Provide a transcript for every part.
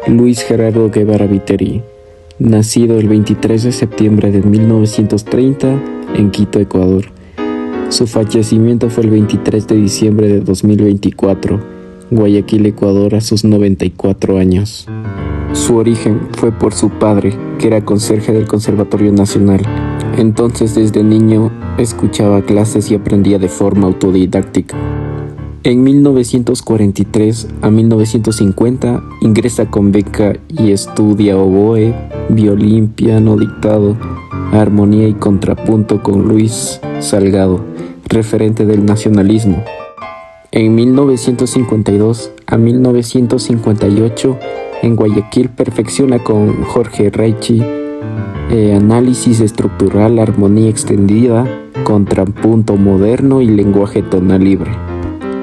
Luis Gerardo Guevara Viteri, nacido el 23 de septiembre de 1930 en Quito, Ecuador. Su fallecimiento fue el 23 de diciembre de 2024, Guayaquil, Ecuador, a sus 94 años. Su origen fue por su padre, que era conserje del Conservatorio Nacional. Entonces, desde niño, escuchaba clases y aprendía de forma autodidáctica. En 1943 a 1950 ingresa con beca y estudia oboe, violín, piano dictado, armonía y contrapunto con Luis Salgado, referente del nacionalismo. En 1952 a 1958 en Guayaquil perfecciona con Jorge Raichi análisis estructural, armonía extendida, contrapunto moderno y lenguaje tonal libre.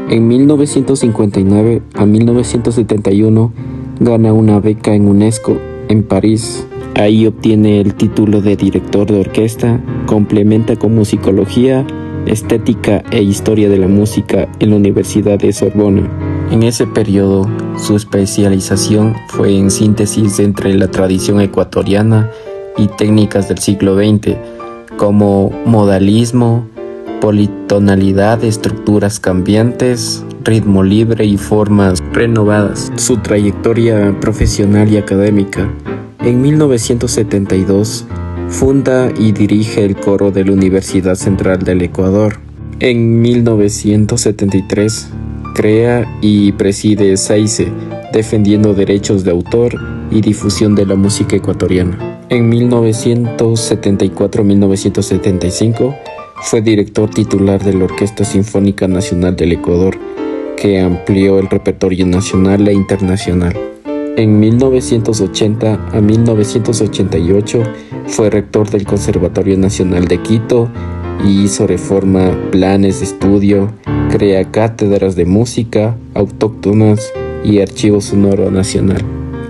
En 1959 a 1971 gana una beca en UNESCO en París. Ahí obtiene el título de director de orquesta, complementa con musicología, estética e historia de la música en la Universidad de Sorbona. En ese periodo, su especialización fue en síntesis entre la tradición ecuatoriana y técnicas del siglo XX, como modalismo, politonalidad, estructuras cambiantes, ritmo libre y formas renovadas. Su trayectoria profesional y académica. En 1972 funda y dirige el coro de la Universidad Central del Ecuador. En 1973 crea y preside SAICE, defendiendo derechos de autor y difusión de la música ecuatoriana. En 1974-1975 fue director titular de la Orquesta Sinfónica Nacional del Ecuador, que amplió el repertorio nacional e internacional. En 1980 a 1988 fue rector del Conservatorio Nacional de Quito y hizo reforma, planes de estudio, crea cátedras de música autóctonas y archivo sonoro nacional.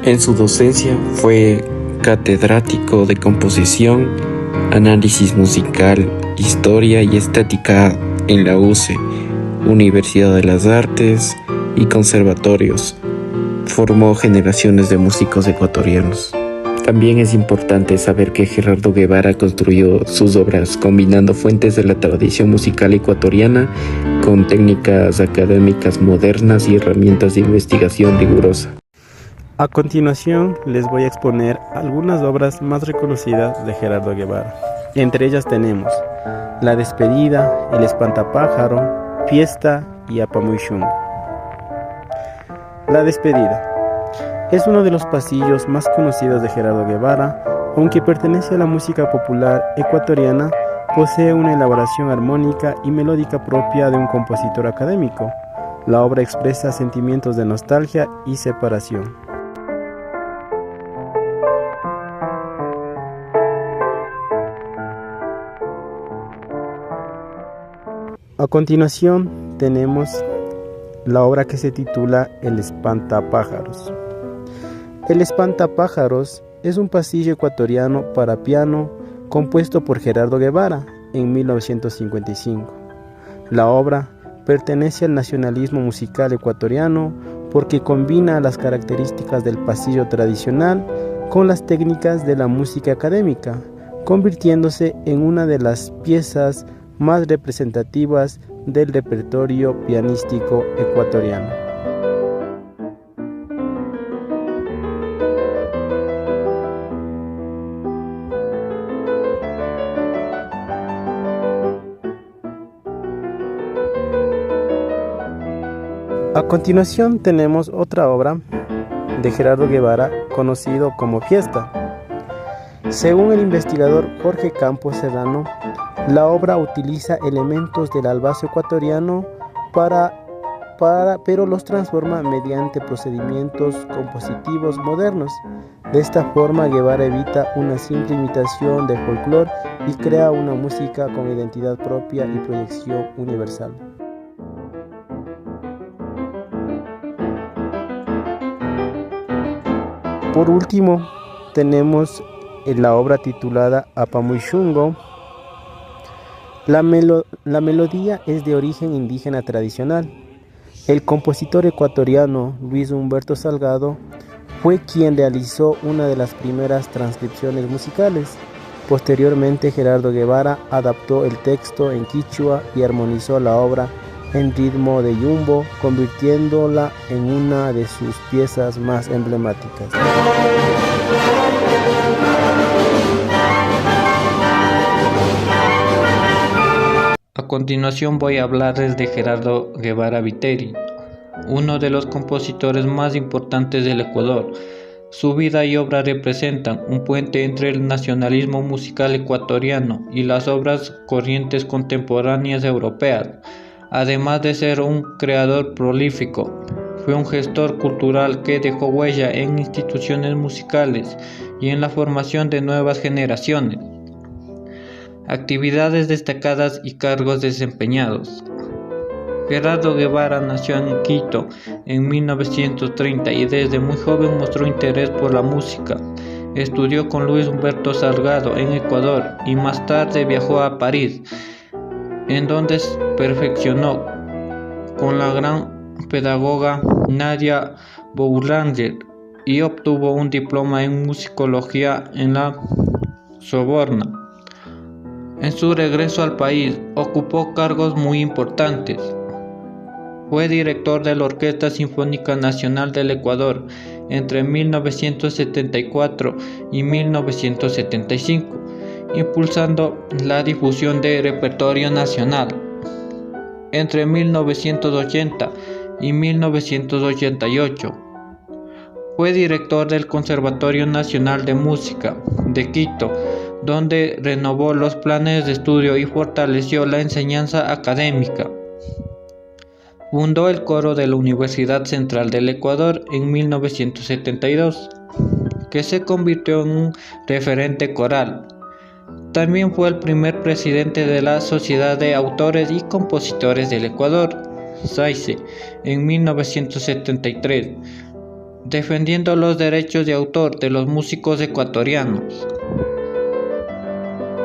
En su docencia fue catedrático de composición, análisis musical, historia y estética en la UCE, Universidad de las Artes y conservatorios. Formó generaciones de músicos ecuatorianos. También es importante saber que Gerardo Guevara construyó sus obras combinando fuentes de la tradición musical ecuatoriana con técnicas académicas modernas y herramientas de investigación rigurosa. A continuación les voy a exponer algunas obras más reconocidas de Gerardo Guevara. Entre ellas tenemos La Despedida, El Espantapájaro, Fiesta y Apamuy-Shungo. La Despedida es uno de los pasillos más conocidos de Gerardo Guevara. Aunque pertenece a la música popular ecuatoriana, posee una elaboración armónica y melódica propia de un compositor académico. La obra expresa sentimientos de nostalgia y separación. A continuación tenemos la obra que se titula El Espantapájaros. El Espantapájaros es un pasillo ecuatoriano para piano compuesto por Gerardo Guevara en 1955. La obra pertenece al nacionalismo musical ecuatoriano porque combina las características del pasillo tradicional con las técnicas de la música académica, convirtiéndose en una de las piezas más representativas del repertorio pianístico ecuatoriano. A continuación tenemos otra obra de Gerardo Guevara conocido como Fiesta. Según el investigador Jorge Campos Serrano, la obra utiliza elementos del albazo ecuatoriano pero los transforma mediante procedimientos compositivos modernos. De esta forma, Guevara evita una simple imitación del folclore y crea una música con identidad propia y proyección universal. Por último, tenemos la obra titulada Apamuy-Shungo. La melodía es de origen indígena tradicional. El compositor ecuatoriano Luis Humberto Salgado fue quien realizó una de las primeras transcripciones musicales. Posteriormente, Gerardo Guevara adaptó el texto en quichua y armonizó la obra en ritmo de yumbo, convirtiéndola en una de sus piezas más emblemáticas. A continuación voy a hablarles de Gerardo Guevara Viteri, uno de los compositores más importantes del Ecuador. Su vida y obra representan un puente entre el nacionalismo musical ecuatoriano y las obras corrientes contemporáneas europeas. Además de ser un creador prolífico, fue un gestor cultural que dejó huella en instituciones musicales y en la formación de nuevas generaciones. Actividades destacadas y cargos desempeñados. Gerardo Guevara nació en Quito en 1930 y desde muy joven mostró interés por la música. Estudió con Luis Humberto Salgado en Ecuador y más tarde viajó a París, en donde se perfeccionó con la gran pedagoga Nadia Boulanger y obtuvo un diploma en musicología en la Sorbona. En su regreso al país, ocupó cargos muy importantes. Fue director de la Orquesta Sinfónica Nacional del Ecuador entre 1974 y 1975, impulsando la difusión del repertorio nacional. Entre 1980 y 1988, fue director del Conservatorio Nacional de Música de Quito, donde renovó los planes de estudio y fortaleció la enseñanza académica. Fundó el coro de la Universidad Central del Ecuador en 1972, que se convirtió en un referente coral. También fue el primer presidente de la Sociedad de Autores y Compositores del Ecuador, SAICE, en 1973, defendiendo los derechos de autor de los músicos ecuatorianos.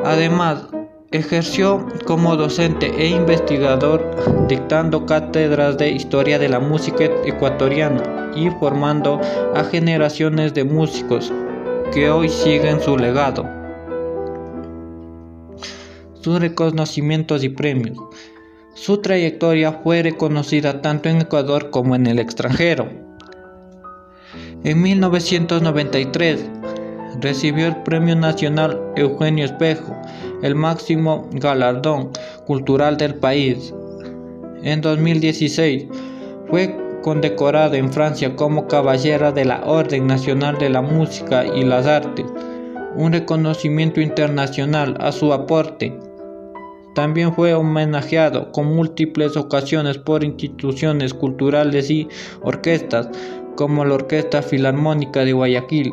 Además, ejerció como docente e investigador, dictando cátedras de historia de la música ecuatoriana y formando a generaciones de músicos que hoy siguen su legado. Sus reconocimientos y premios. Su trayectoria fue reconocida tanto en Ecuador como en el extranjero. En 1993 recibió el Premio Nacional Eugenio Espejo, el máximo galardón cultural del país. En 2016 fue condecorada en Francia como Caballera de la Orden Nacional de la Música y las Artes, un reconocimiento internacional a su aporte. También fue homenajeado con múltiples ocasiones por instituciones culturales y orquestas, como la Orquesta Filarmónica de Guayaquil,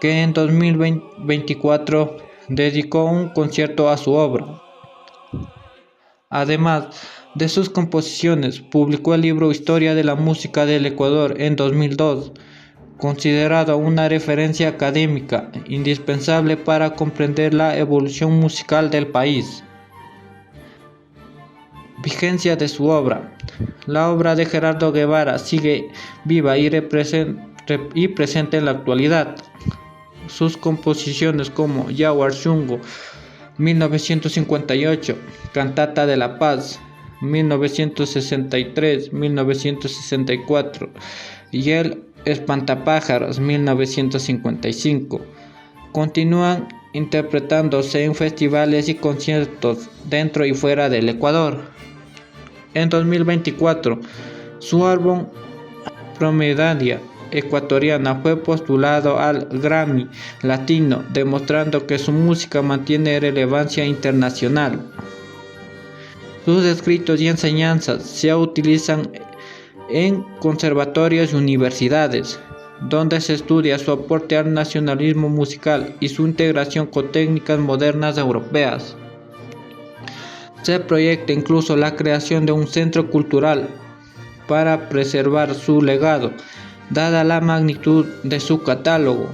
que en 2024 dedicó un concierto a su obra. Además de sus composiciones, publicó el libro Historia de la Música del Ecuador en 2002, considerado una referencia académica indispensable para comprender la evolución musical del país. Vigencia de su obra. La obra de Gerardo Guevara sigue viva y presente en la actualidad. Sus composiciones como Yawar Shungo, 1958, Cantata de la Paz, 1963, 1964 y El Espantapájaros, 1955, continúan interpretándose en festivales y conciertos dentro y fuera del Ecuador. En 2024, su álbum Promedadia Ecuatoriana fue postulado al Grammy Latino, demostrando que su música mantiene relevancia internacional. Sus escritos y enseñanzas se utilizan en conservatorios y universidades, donde se estudia su aporte al nacionalismo musical y su integración con técnicas modernas europeas. Se proyecta incluso la creación de un centro cultural para preservar su legado, dada la magnitud de su catálogo,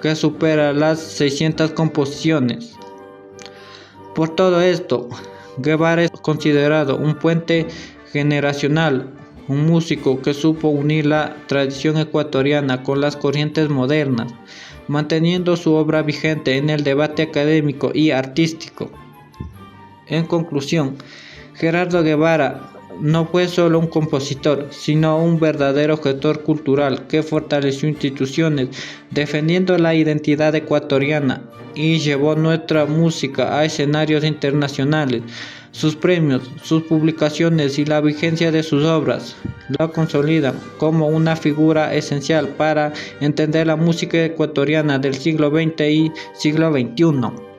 que supera las 600 composiciones. Por todo esto, Guevara es considerado un puente generacional, un músico que supo unir la tradición ecuatoriana con las corrientes modernas, manteniendo su obra vigente en el debate académico y artístico. En conclusión, Gerardo Guevara no fue solo un compositor, sino un verdadero gestor cultural que fortaleció instituciones, defendiendo la identidad ecuatoriana y llevó nuestra música a escenarios internacionales. Sus premios, sus publicaciones y la vigencia de sus obras lo consolidan como una figura esencial para entender la música ecuatoriana del siglo XX y siglo XXI.